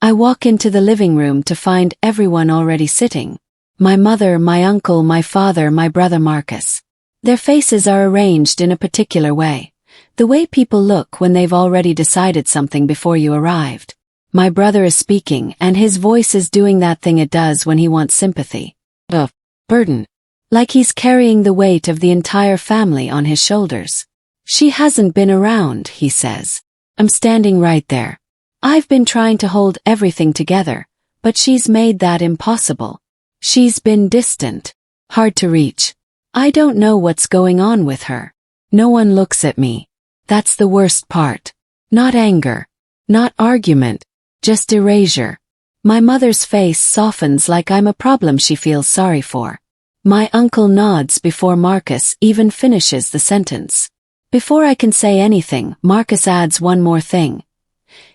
I walk into the living room to find everyone already sitting. My mother, my uncle, my father, my brother Marcus. Their faces are arranged in a particular way. The way people look when they've already decided something before you arrived. My brother is speaking, and his voice is doing that thing it does when he wants sympathy. A burden. Like he's carrying the weight of the entire family on his shoulders. She hasn't been around, he says. I'm standing right there. I've been trying to hold everything together, but she's made that impossible. She's been distant. Hard to reach. I don't know what's going on with her. No one looks at me. That's the worst part. Not anger. Not argument. Just erasure. My mother's face softens like I'm a problem she feels sorry for. My uncle nods before Marcus even finishes the sentence. Before I can say anything, Marcus adds one more thing.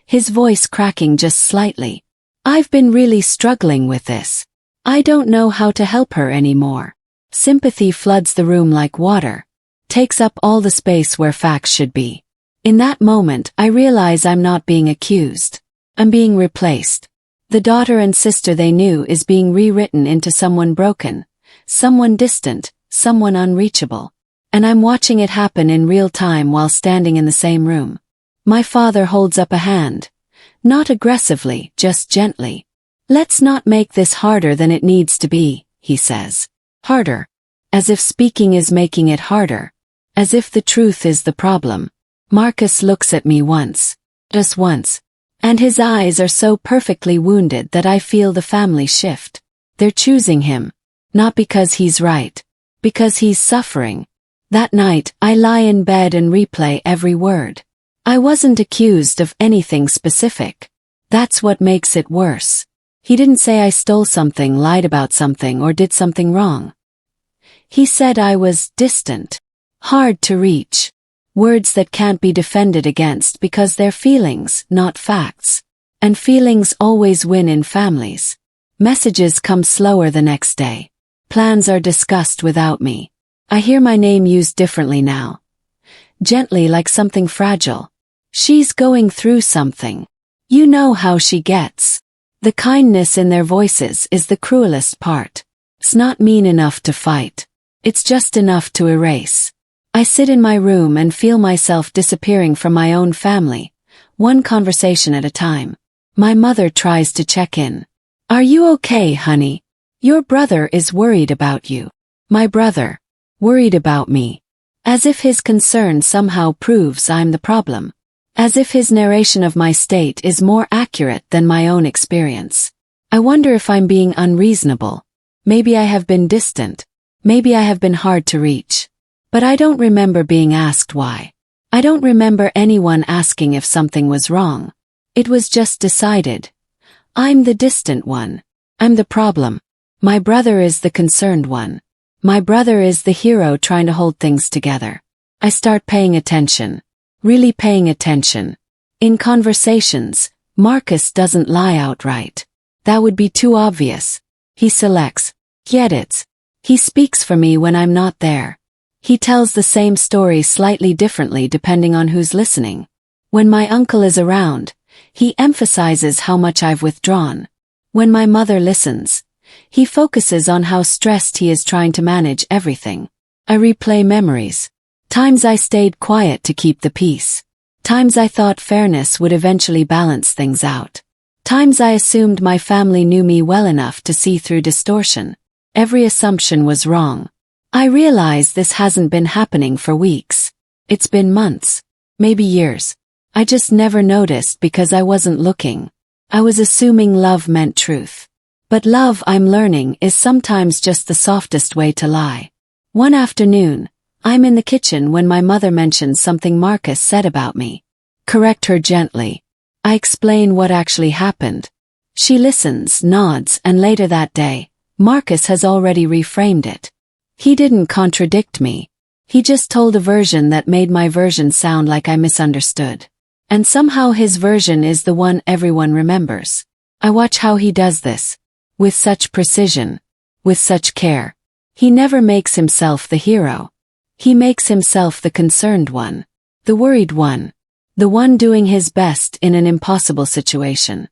His voice cracking just slightly. I've been really struggling with this. I don't know how to help her anymore. Sympathy floods the room like water. Takes up all the space where facts should be. In that moment, I realize I'm not being accused. I'm being replaced. The daughter and sister they knew is being rewritten into someone broken, someone distant, someone unreachable. And I'm watching it happen in real time while standing in the same room. My father holds up a hand. Not aggressively, just gently. Let's not make this harder than it needs to be, he says. Harder. As if speaking is making it harder. As if the truth is the problem. Marcus looks at me once. Just once. And his eyes are so perfectly wounded that I feel the family shift. They're choosing him. Not because he's right. Because he's suffering. That night, I lie in bed and replay every word. I wasn't accused of anything specific. That's what makes it worse. He didn't say I stole something, lied about something, or did something wrong. He said I was distant. Hard to reach. Words that can't be defended against because they're feelings, not facts. And feelings always win in families. Messages come slower the next day. Plans are discussed without me. I hear my name used differently now. Gently, like something fragile. She's going through something. You know how she gets. The kindness in their voices is the cruelest part. It's not mean enough to fight. It's just enough to erase. I sit in my room and feel myself disappearing from my own family, one conversation at a time. My mother tries to check in. Are you okay, honey? Your brother is worried about you. My brother. Worried about me. As if his concern somehow proves I'm the problem. As if his narration of my state is more accurate than my own experience. I wonder if I'm being unreasonable. Maybe I have been distant. Maybe I have been hard to reach. But I don't remember being asked why. I don't remember anyone asking if something was wrong. It was just decided. I'm the distant one. I'm the problem. My brother is the concerned one. My brother is the hero trying to hold things together. I start paying attention. Really paying attention. In conversations, Marcus doesn't lie outright. That would be too obvious. He selects. Edits. He speaks for me when I'm not there. He tells the same story slightly differently depending on who's listening. When my uncle is around, he emphasizes how much I've withdrawn. When my mother listens, he focuses on how stressed he is trying to manage everything. I replay memories. Times I stayed quiet to keep the peace. Times I thought fairness would eventually balance things out. Times I assumed my family knew me well enough to see through distortion. Every assumption was wrong. I realize this hasn't been happening for weeks. It's been months. Maybe years. I just never noticed because I wasn't looking. I was assuming love meant truth. But love, I'm learning, is sometimes just the softest way to lie. One afternoon, I'm in the kitchen when my mother mentions something Marcus said about me. Correct her gently. I explain what actually happened. She listens, nods, and later that day, Marcus has already reframed it. He didn't contradict me. He just told a version that made my version sound like I misunderstood. And somehow his version is the one everyone remembers. I watch how he does this. With such precision. With such care. He never makes himself the hero. He makes himself the concerned one. The worried one. The one doing his best in an impossible situation.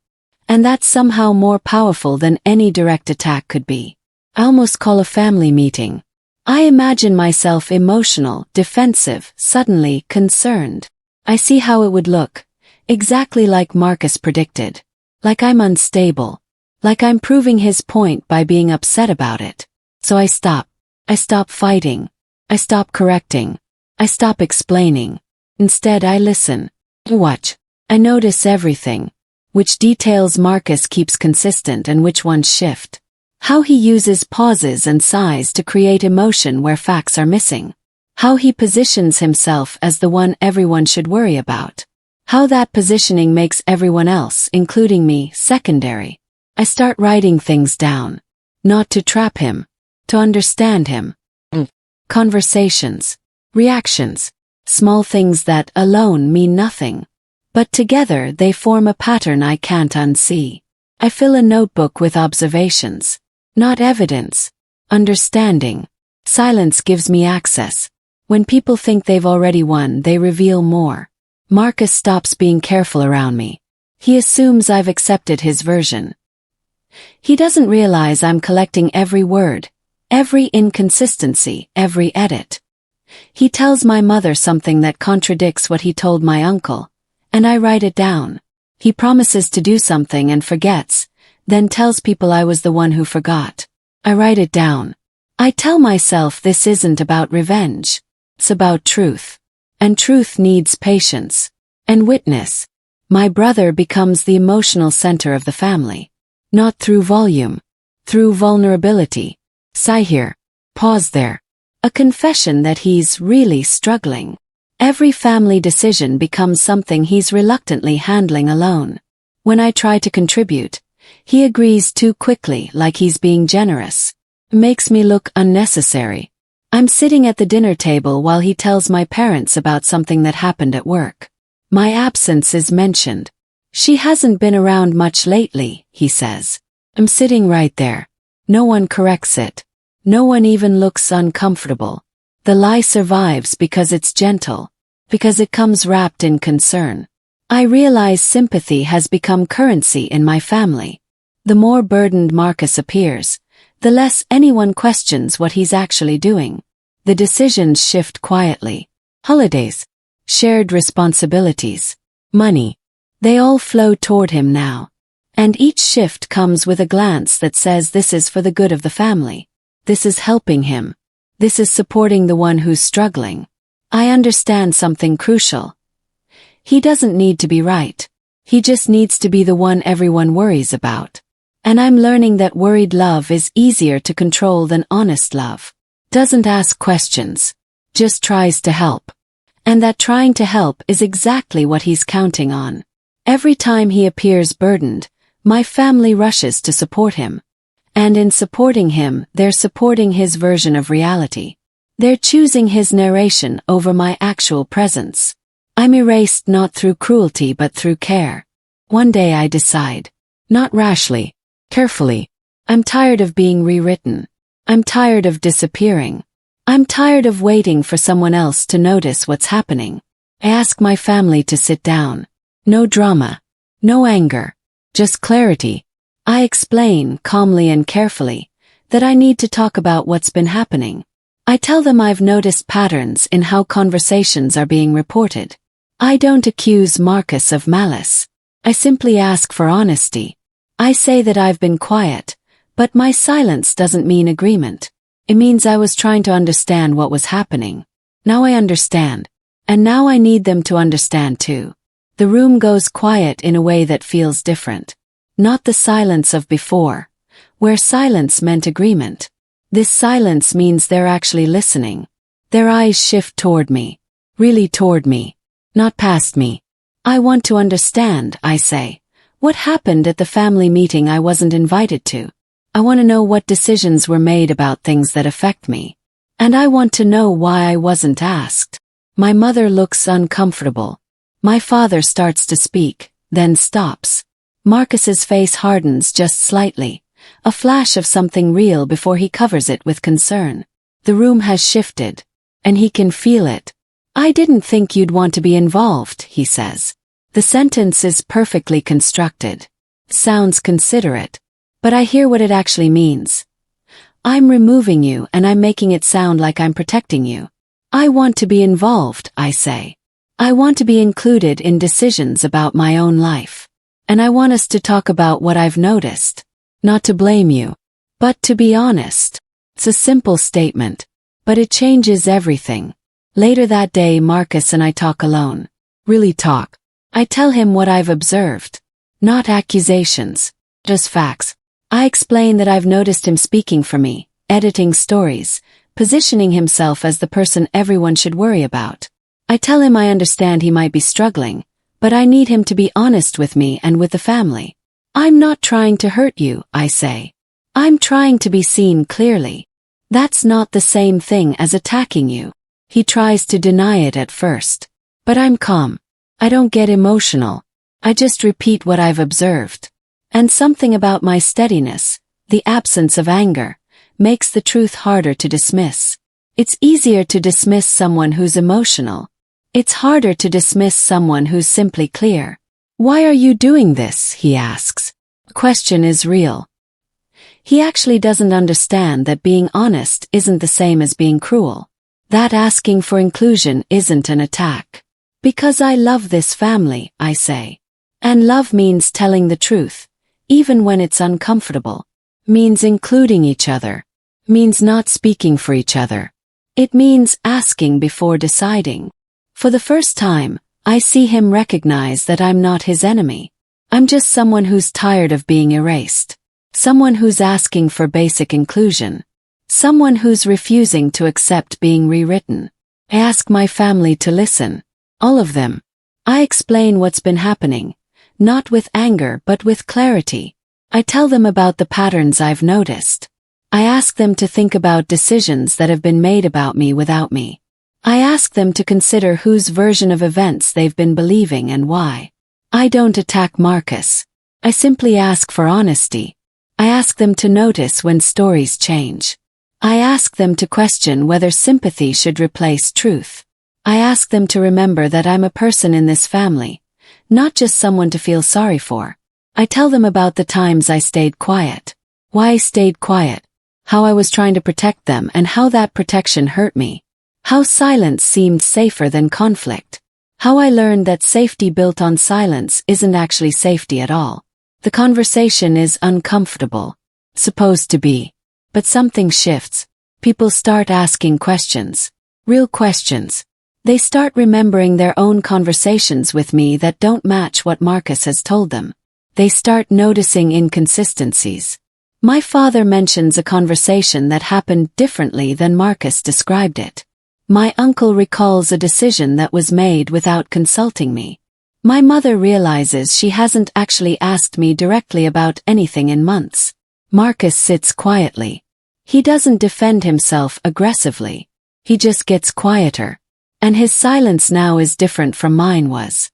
And that's somehow more powerful than any direct attack could be. I almost call a family meeting. I imagine myself emotional, defensive, suddenly concerned. I see how it would look, exactly like Marcus predicted. Like I'm unstable. Like I'm proving his point by being upset about it. So I stop. I stop fighting. I stop correcting. I stop explaining. Instead I listen. Watch. I notice everything. Which details Marcus keeps consistent and which ones shift. How he uses pauses and sighs to create emotion where facts are missing. How he positions himself as the one everyone should worry about. How that positioning makes everyone else, including me, secondary. I start writing things down. Not to trap him. To understand him. Conversations. Reactions. Small things that alone mean nothing. But together they form a pattern I can't unsee. I fill a notebook with observations. Not evidence. Understanding. Silence gives me access. When people think they've already won, they reveal more. Marcus stops being careful around me. He assumes I've accepted his version. He doesn't realize I'm collecting every word, every inconsistency, every edit. He tells my mother something that contradicts what he told my uncle, and I write it down. He promises to do something and forgets, then tells people I was the one who forgot. I write it down. I tell myself this isn't about revenge. It's about truth. And truth needs patience. And witness. My brother becomes the emotional center of the family. Not through volume. Through vulnerability. Sigh here. Pause there. A confession that he's really struggling. Every family decision becomes something he's reluctantly handling alone. When I try to contribute, he agrees too quickly, like he's being generous. It makes me look unnecessary. I'm sitting at the dinner table while he tells my parents about something that happened at work. My absence is mentioned. She hasn't been around much lately, he says. I'm sitting right there. No one corrects it. No one even looks uncomfortable. The lie survives because it's gentle, because it comes wrapped in concern. I realize sympathy has become currency in my family. The more burdened Marcus appears, the less anyone questions what he's actually doing. The decisions shift quietly. Holidays, shared responsibilities, money, they all flow toward him now. And each shift comes with a glance that says this is for the good of the family. This is helping him. This is supporting the one who's struggling. I understand something crucial. He doesn't need to be right. He just needs to be the one everyone worries about. And I'm learning that worried love is easier to control than honest love. Doesn't ask questions. Just tries to help. And that trying to help is exactly what he's counting on. Every time he appears burdened, my family rushes to support him. And in supporting him, they're supporting his version of reality. They're choosing his narration over my actual presence. I'm erased not through cruelty but through care. One day I decide. Not rashly. Carefully. I'm tired of being rewritten. I'm tired of disappearing. I'm tired of waiting for someone else to notice what's happening. I ask my family to sit down. No drama. No anger. Just clarity. I explain, calmly and carefully, that I need to talk about what's been happening. I tell them I've noticed patterns in how conversations are being reported. I don't accuse Marcus of malice. I simply ask for honesty. I say that I've been quiet, but my silence doesn't mean agreement. It means I was trying to understand what was happening. Now I understand. And now I need them to understand too. The room goes quiet in a way that feels different. Not the silence of before, where silence meant agreement. This silence means they're actually listening. Their eyes shift toward me. Really toward me. Not past me. I want to understand, I say. What happened at the family meeting I wasn't invited to? I want to know what decisions were made about things that affect me. And I want to know why I wasn't asked. My mother looks uncomfortable. My father starts to speak, then stops. Marcus's face hardens just slightly, a flash of something real before he covers it with concern. The room has shifted, and he can feel it. I didn't think you'd want to be involved, he says. The sentence is perfectly constructed. Sounds considerate. But I hear what it actually means. I'm removing you and I'm making it sound like I'm protecting you. I want to be involved, I say. I want to be included in decisions about my own life. And I want us to talk about what I've noticed. Not to blame you, but to be honest. It's a simple statement, but it changes everything. Later that day, Marcus and I talk alone. Really talk. I tell him what I've observed. Not accusations, just facts. I explain that I've noticed him speaking for me, editing stories, positioning himself as the person everyone should worry about. I tell him I understand he might be struggling, but I need him to be honest with me and with the family. I'm not trying to hurt you, I say. I'm trying to be seen clearly. That's not the same thing as attacking you. He tries to deny it at first. But I'm calm. I don't get emotional. I just repeat what I've observed. And something about my steadiness, the absence of anger, makes the truth harder to dismiss. It's easier to dismiss someone who's emotional. It's harder to dismiss someone who's simply clear. Why are you doing this? He asks. The question is real. He actually doesn't understand that being honest isn't the same as being cruel. That asking for inclusion isn't an attack. Because I love this family, I say. And love means telling the truth, even when it's uncomfortable. Means including each other. Means not speaking for each other. It means asking before deciding. For the first time, I see him recognize that I'm not his enemy. I'm just someone who's tired of being erased. Someone who's asking for basic inclusion. Someone who's refusing to accept being rewritten. I ask my family to listen. All of them. I explain what's been happening. Not with anger but with clarity. I tell them about the patterns I've noticed. I ask them to think about decisions that have been made about me without me. I ask them to consider whose version of events they've been believing and why. I don't attack Marcus. I simply ask for honesty. I ask them to notice when stories change. I ask them to question whether sympathy should replace truth. I ask them to remember that I'm a person in this family, not just someone to feel sorry for. I tell them about the times I stayed quiet. Why I stayed quiet. How I was trying to protect them and how that protection hurt me. How silence seemed safer than conflict. How I learned that safety built on silence isn't actually safety at all. The conversation is uncomfortable. Supposed to be. But something shifts. People start asking questions. Real questions. They start remembering their own conversations with me that don't match what Marcus has told them. They start noticing inconsistencies. My father mentions a conversation that happened differently than Marcus described it. My uncle recalls a decision that was made without consulting me. My mother realizes she hasn't actually asked me directly about anything in months. Marcus sits quietly. He doesn't defend himself aggressively. He just gets quieter. And his silence now is different from mine was.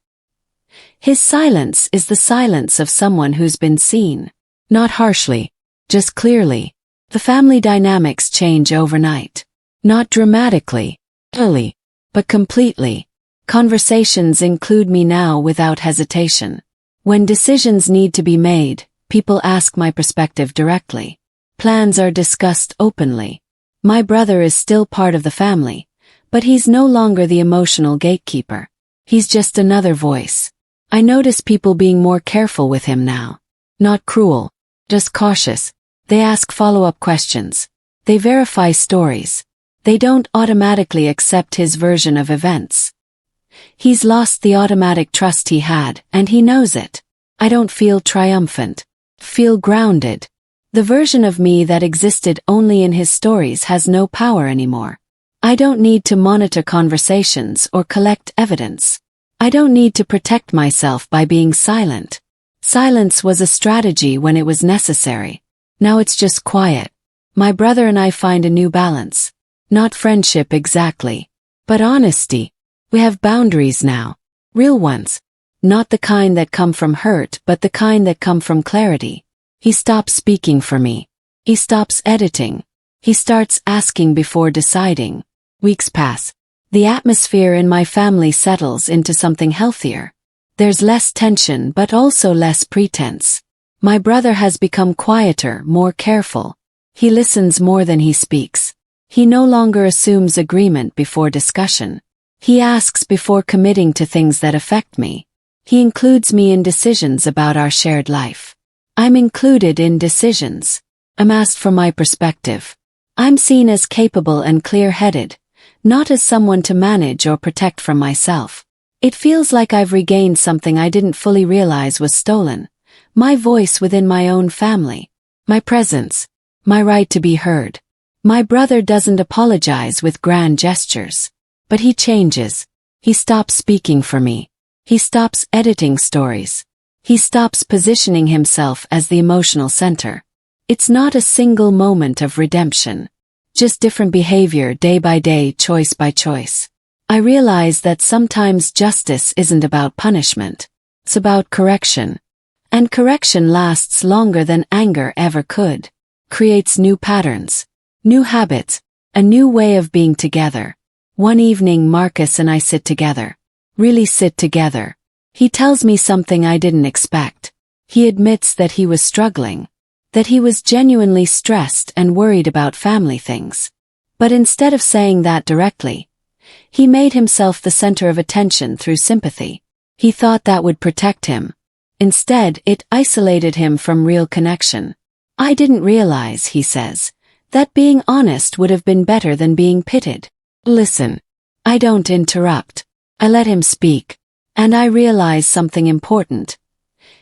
His silence is the silence of someone who's been seen. Not harshly, just clearly. The family dynamics change overnight. Not dramatically, but completely. Conversations include me now without hesitation. When decisions need to be made, people ask my perspective directly. Plans are discussed openly. My brother is still part of the family, but he's no longer the emotional gatekeeper. He's just another voice. I notice people being more careful with him now. Not cruel, just cautious. They ask follow-up questions. They verify stories. They don't automatically accept his version of events. He's lost the automatic trust he had, and he knows it. I don't feel triumphant. Feel grounded. The version of me that existed only in his stories has no power anymore. I don't need to monitor conversations or collect evidence. I don't need to protect myself by being silent. Silence was a strategy when it was necessary. Now it's just quiet. My brother and I find a new balance. Not friendship exactly, but honesty. We have boundaries now. Real ones. Not the kind that come from hurt, but the kind that come from clarity. He stops speaking for me. He stops editing. He starts asking before deciding. Weeks pass. The atmosphere in my family settles into something healthier. There's less tension but also less pretense. My brother has become quieter, more careful. He listens more than he speaks. He no longer assumes agreement before discussion. He asks before committing to things that affect me. He includes me in decisions about our shared life. I'm included in decisions. I'm asked for my perspective. I'm seen as capable and clear-headed, not as someone to manage or protect from myself. It feels like I've regained something I didn't fully realize was stolen. My voice within my own family. My presence. My right to be heard. My brother doesn't apologize with grand gestures. But he changes. He stops speaking for me. He stops editing stories. He stops positioning himself as the emotional center. It's not a single moment of redemption. Just different behavior day by day, choice by choice. I realize that sometimes justice isn't about punishment. It's about correction. And correction lasts longer than anger ever could. Creates new patterns. New habits. A new way of being together. One evening Marcus and I sit together. Really sit together. He tells me something I didn't expect. He admits that he was struggling. That he was genuinely stressed and worried about family things. But instead of saying that directly, he made himself the center of attention through sympathy. He thought that would protect him. Instead, it isolated him from real connection. I didn't realize, he says, that being honest would have been better than being pitted. Listen. I don't interrupt. I let him speak. And I realize something important.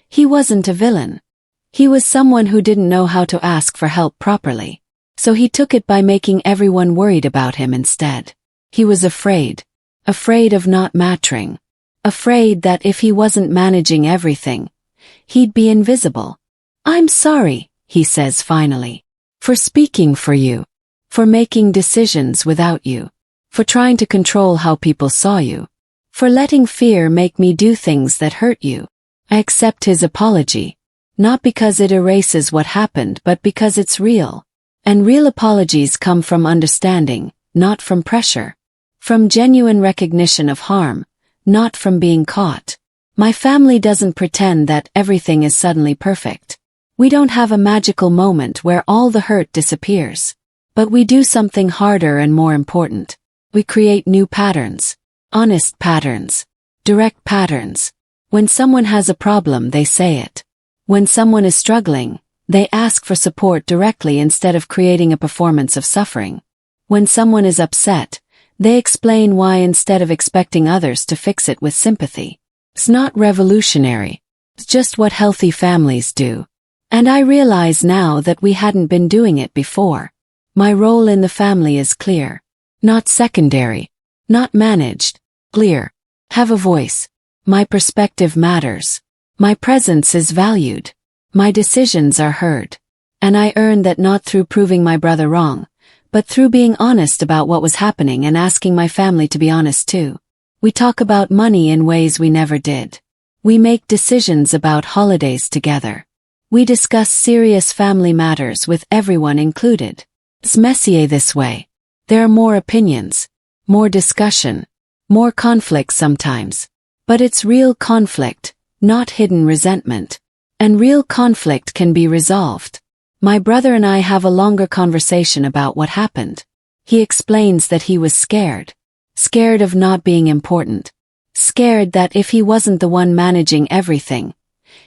He wasn't a villain. He was someone who didn't know how to ask for help properly. So he took it by making everyone worried about him instead. He was afraid. Afraid of not mattering. Afraid that if he wasn't managing everything, he'd be invisible. I'm sorry, he says finally. For speaking for you. For making decisions without you. For trying to control how people saw you. For letting fear make me do things that hurt you. I accept his apology. Not because it erases what happened, but because it's real. And real apologies come from understanding, not from pressure. From genuine recognition of harm, not from being caught. My family doesn't pretend that everything is suddenly perfect. We don't have a magical moment where all the hurt disappears. But we do something harder and more important. We create new patterns. Honest patterns. Direct patterns. When someone has a problem, they say it. When someone is struggling, they ask for support directly instead of creating a performance of suffering. When someone is upset, they explain why instead of expecting others to fix it with sympathy. It's not revolutionary. It's just what healthy families do. And I realize now that we hadn't been doing it before. My role in the family is clear. Not secondary. Not managed. Clear. Have a voice. My perspective matters. My presence is valued. My decisions are heard. And I earned that not through proving my brother wrong, but through being honest about what was happening and asking my family to be honest too. We talk about money in ways we never did. We make decisions about holidays together. We discuss serious family matters with everyone included. It's messier this way. There are more opinions, more discussion, more conflict sometimes. But it's real conflict, not hidden resentment. And real conflict can be resolved. My brother and I have a longer conversation about what happened. He explains that he was scared. Scared of not being important. Scared that if he wasn't the one managing everything,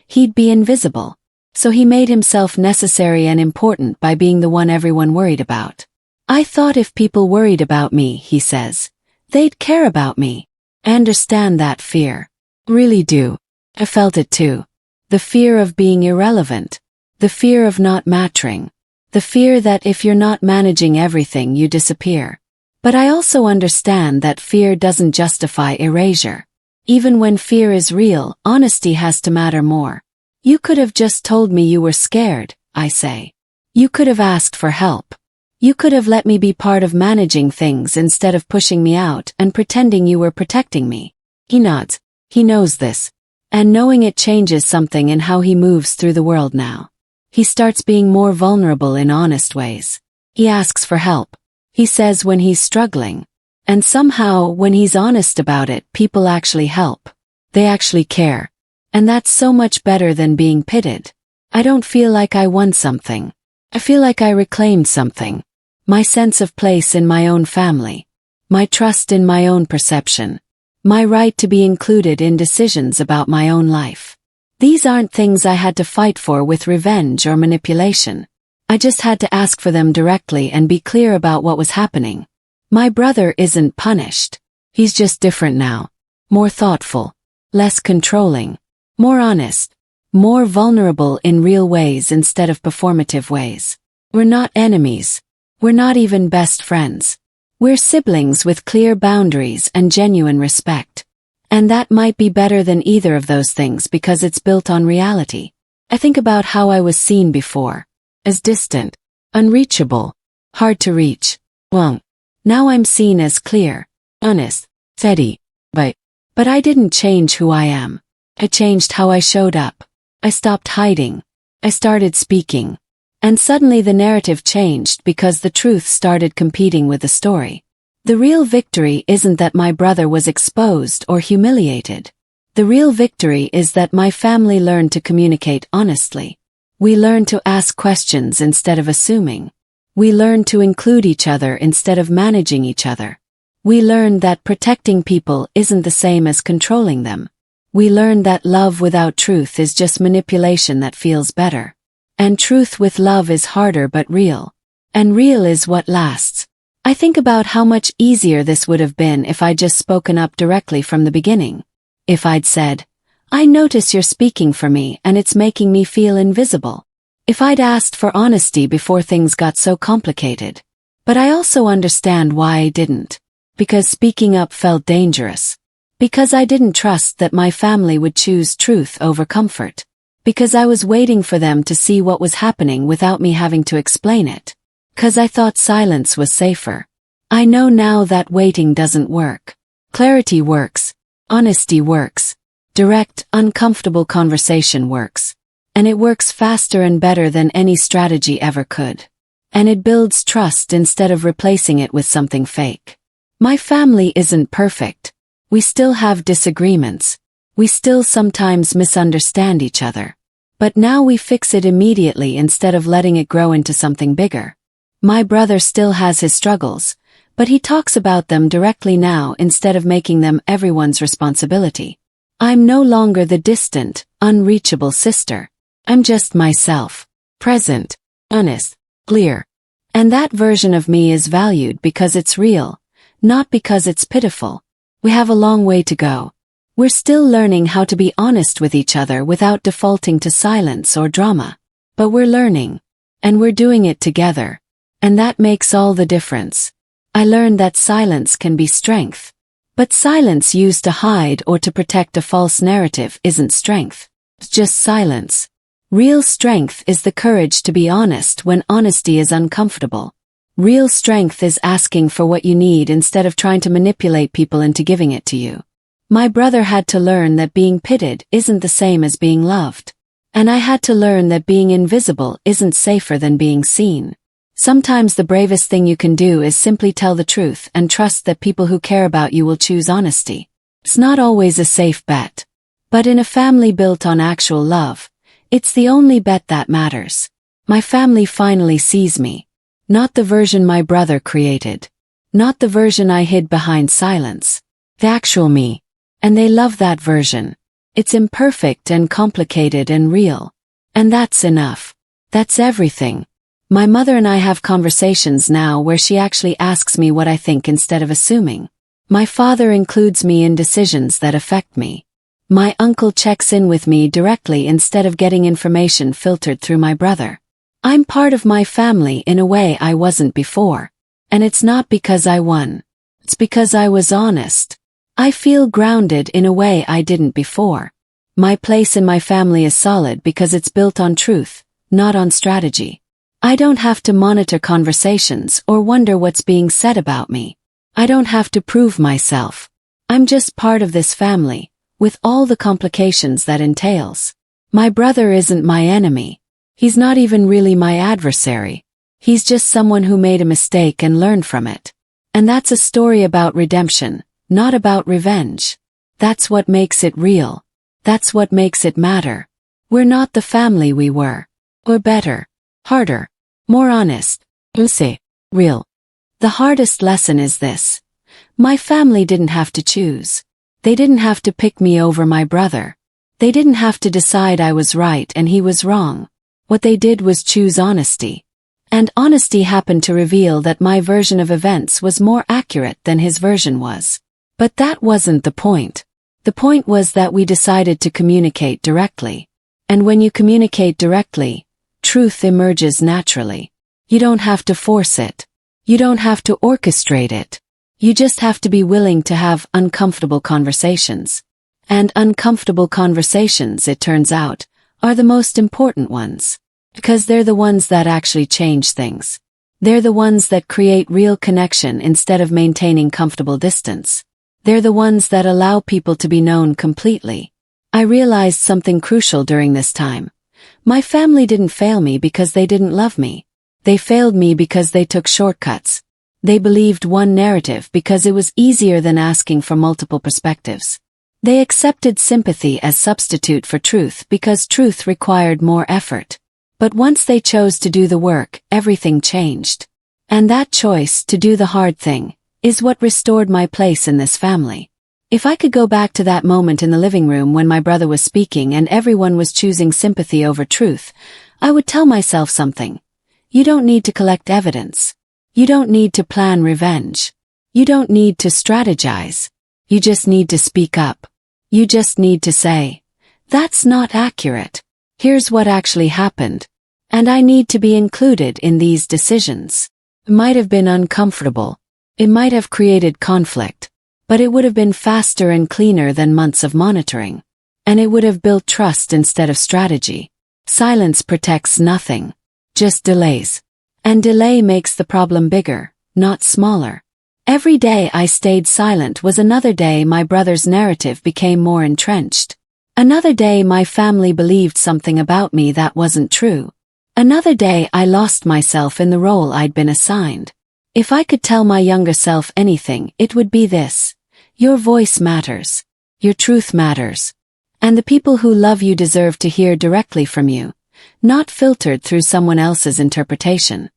he'd be invisible. So he made himself necessary and important by being the one everyone worried about. I thought if people worried about me, he says, they'd care about me. I understand that fear. Really do. I felt it too. The fear of being irrelevant. The fear of not mattering. The fear that if you're not managing everything, you disappear. But I also understand that fear doesn't justify erasure. Even when fear is real, honesty has to matter more. You could have just told me you were scared, I say. You could have asked for help. You could have let me be part of managing things instead of pushing me out and pretending you were protecting me. He nods. He knows this. And knowing it changes something in how he moves through the world now. He starts being more vulnerable in honest ways. He asks for help. He says when he's struggling. And somehow, when he's honest about it, people actually help. They actually care. And that's so much better than being pitted. I don't feel like I won something. I feel like I reclaimed something. My sense of place in my own family. My trust in my own perception. My right to be included in decisions about my own life. These aren't things I had to fight for with revenge or manipulation. I just had to ask for them directly and be clear about what was happening. My brother isn't punished. He's just different now. More thoughtful. Less controlling. More honest. More vulnerable in real ways instead of performative ways. We're not enemies. We're not even best friends. We're siblings with clear boundaries and genuine respect. And that might be better than either of those things because it's built on reality. I think about how I was seen before. As distant. Unreachable. Hard to reach. Well, now I'm seen as clear. Honest. Steady. But I didn't change who I am. I changed how I showed up. I stopped hiding. I started speaking. And suddenly the narrative changed because the truth started competing with the story. The real victory isn't that my brother was exposed or humiliated. The real victory is that my family learned to communicate honestly. We learned to ask questions instead of assuming. We learned to include each other instead of managing each other. We learned that protecting people isn't the same as controlling them. We learned that love without truth is just manipulation that feels better. And truth with love is harder but real. And real is what lasts. I think about how much easier this would have been if I'd just spoken up directly from the beginning. If I'd said, I notice you're speaking for me and it's making me feel invisible. If I'd asked for honesty before things got so complicated. But I also understand why I didn't. Because speaking up felt dangerous. Because I didn't trust that my family would choose truth over comfort. Because I was waiting for them to see what was happening without me having to explain it. Because I thought silence was safer. I know now that waiting doesn't work. Clarity works. Honesty works. Direct, uncomfortable conversation works. And it works faster and better than any strategy ever could. And it builds trust instead of replacing it with something fake. My family isn't perfect. We still have disagreements. We still sometimes misunderstand each other. But now we fix it immediately instead of letting it grow into something bigger. My brother still has his struggles, but he talks about them directly now instead of making them everyone's responsibility. I'm no longer the distant, unreachable sister. I'm just myself. Present. Honest. Clear. And that version of me is valued because it's real, not because it's pitiful. We have a long way to go. We're still learning how to be honest with each other without defaulting to silence or drama. But we're learning. And we're doing it together. And that makes all the difference. I learned that silence can be strength. But silence used to hide or to protect a false narrative isn't strength. It's just silence. Real strength is the courage to be honest when honesty is uncomfortable. Real strength is asking for what you need instead of trying to manipulate people into giving it to you. My brother had to learn that being pitied isn't the same as being loved. And I had to learn that being invisible isn't safer than being seen. Sometimes the bravest thing you can do is simply tell the truth and trust that people who care about you will choose honesty. It's not always a safe bet. But in a family built on actual love, it's the only bet that matters. My family finally sees me. Not the version my brother created. Not the version I hid behind silence. The actual me. And they love that version. It's imperfect and complicated and real. And that's enough. That's everything. My mother and I have conversations now where she actually asks me what I think instead of assuming. My father includes me in decisions that affect me. My uncle checks in with me directly instead of getting information filtered through my brother. I'm part of my family in a way I wasn't before. And it's not because I won. It's because I was honest. I feel grounded in a way I didn't before. My place in my family is solid because it's built on truth, not on strategy. I don't have to monitor conversations or wonder what's being said about me. I don't have to prove myself. I'm just part of this family, with all the complications that entails. My brother isn't my enemy. He's not even really my adversary. He's just someone who made a mistake and learned from it. And that's a story about redemption, not about revenge. That's what makes it real. That's what makes it matter. We're not the family we were. We're better, harder, more honest. Say, real. The hardest lesson is this. My family didn't have to choose. They didn't have to pick me over my brother. They didn't have to decide I was right and he was wrong. What they did was choose honesty. And honesty happened to reveal that my version of events was more accurate than his version was. But that wasn't the point. The point was that we decided to communicate directly. And when you communicate directly, truth emerges naturally. You don't have to force it. You don't have to orchestrate it. You just have to be willing to have uncomfortable conversations. And uncomfortable conversations, it turns out, are the most important ones. Because they're the ones that actually change things. They're the ones that create real connection instead of maintaining comfortable distance. They're the ones that allow people to be known completely. I realized something crucial during this time. My family didn't fail me because they didn't love me. They failed me because they took shortcuts. They believed one narrative because it was easier than asking for multiple perspectives. They accepted sympathy as substitute for truth because truth required more effort. But once they chose to do the work, everything changed. And that choice, to do the hard thing, is what restored my place in this family. If I could go back to that moment in the living room when my brother was speaking and everyone was choosing sympathy over truth, I would tell myself something. You don't need to collect evidence. You don't need to plan revenge. You don't need to strategize. You just need to speak up. You just need to say, that's not accurate. Here's what actually happened. And I need to be included in these decisions. It might have been uncomfortable. It might have created conflict. But it would have been faster and cleaner than months of monitoring. And it would have built trust instead of strategy. Silence protects nothing. Just delays. And delay makes the problem bigger, not smaller. Every day I stayed silent was another day my brother's narrative became more entrenched. Another day my family believed something about me that wasn't true. Another day I lost myself in the role I'd been assigned. If I could tell my younger self anything, it would be this. Your voice matters. Your truth matters. And the people who love you deserve to hear directly from you, not filtered through someone else's interpretation.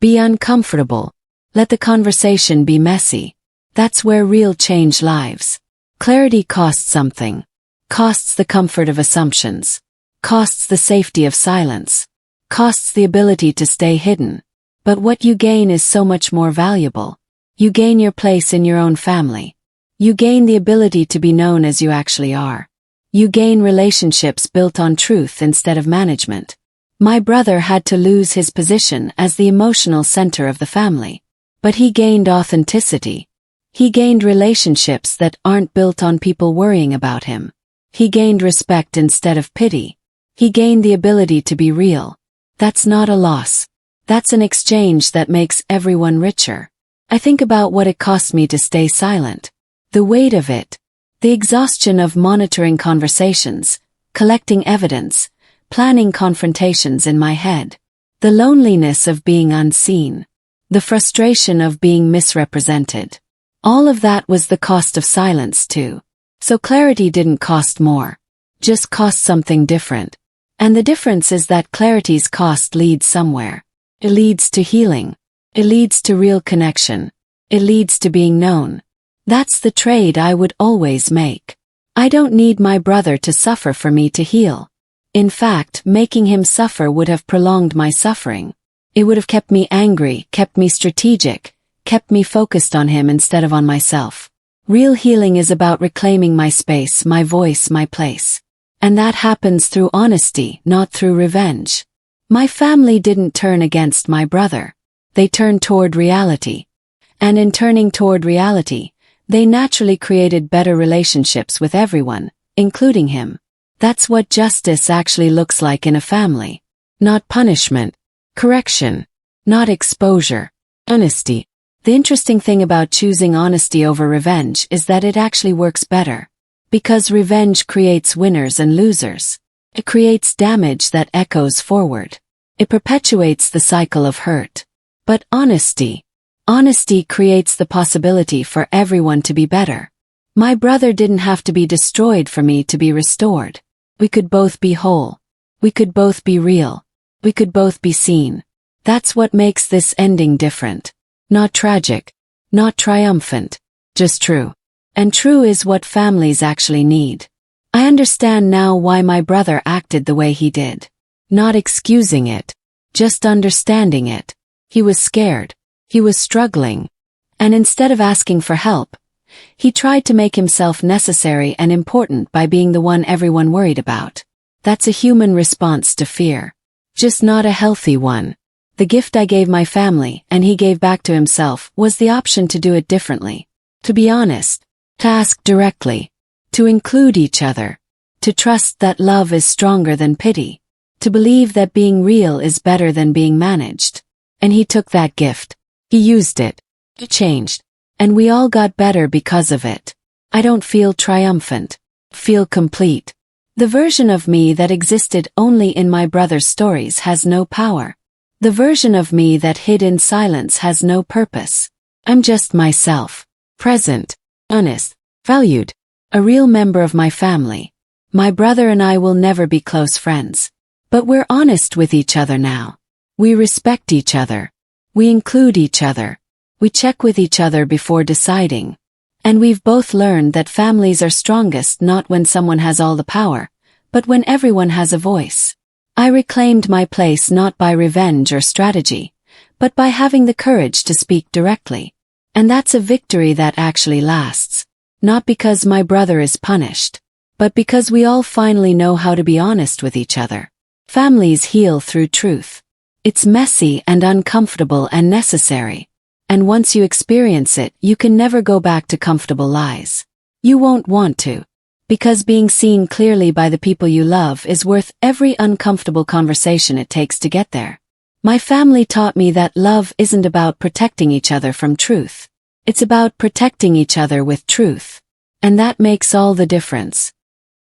Be uncomfortable. Let the conversation be messy. That's where real change lives. Clarity costs something. Costs the comfort of assumptions. Costs the safety of silence. Costs the ability to stay hidden. But what you gain is so much more valuable. You gain your place in your own family. You gain the ability to be known as you actually are. You gain relationships built on truth instead of management. My brother had to lose his position as the emotional center of the family. But he gained authenticity. He gained relationships that aren't built on people worrying about him. He gained respect instead of pity. He gained the ability to be real. That's not a loss. That's an exchange that makes everyone richer. I think about what it cost me to stay silent. The weight of it. The exhaustion of monitoring conversations, collecting evidence, planning confrontations in my head. The loneliness of being unseen. The frustration of being misrepresented. All of that was the cost of silence too. So clarity didn't cost more. Just cost something different. And the difference is that clarity's cost leads somewhere. It leads to healing. It leads to real connection. It leads to being known. That's the trade I would always make. I don't need my brother to suffer for me to heal. In fact, making him suffer would have prolonged my suffering. It would have kept me angry, kept me strategic, kept me focused on him instead of on myself. Real healing is about reclaiming my space, my voice, my place. And that happens through honesty, not through revenge. My family didn't turn against my brother. They turned toward reality. And in turning toward reality, they naturally created better relationships with everyone, including him. That's what justice actually looks like in a family. Not punishment. Correction. Not exposure. Honesty. The interesting thing about choosing honesty over revenge is that it actually works better. Because revenge creates winners and losers. It creates damage that echoes forward. It perpetuates the cycle of hurt. But honesty creates the possibility for everyone to be better. My brother didn't have to be destroyed for me to be restored. We could both be whole. We could both be real. We could both be seen. That's what makes this ending different. Not tragic. Not triumphant. Just true. And true is what families actually need. I understand now why my brother acted the way he did. Not excusing it. Just understanding it. He was scared. He was struggling. And instead of asking for help, he tried to make himself necessary and important by being the one everyone worried about. That's a human response to fear. Just not a healthy one. The gift I gave my family and he gave back to himself was the option to do it differently. To be honest. To ask directly. To include each other. To trust that love is stronger than pity. To believe that being real is better than being managed. And he took that gift. He used it. It changed. And we all got better because of it. I don't feel triumphant. Feel complete. The version of me that existed only in my brother's stories has no power. The version of me that hid in silence has no purpose. I'm just myself. Present. Honest. Valued. A real member of my family. My brother and I will never be close friends. But we're honest with each other now. We respect each other. We include each other. We check with each other before deciding. And we've both learned that families are strongest not when someone has all the power, but when everyone has a voice. I reclaimed my place not by revenge or strategy, but by having the courage to speak directly. And that's a victory that actually lasts. Not because my brother is punished, but because we all finally know how to be honest with each other. Families heal through truth. It's messy and uncomfortable and necessary. And once you experience it, you can never go back to comfortable lies. You won't want to. Because being seen clearly by the people you love is worth every uncomfortable conversation it takes to get there. My family taught me that love isn't about protecting each other from truth. It's about protecting each other with truth. And that makes all the difference.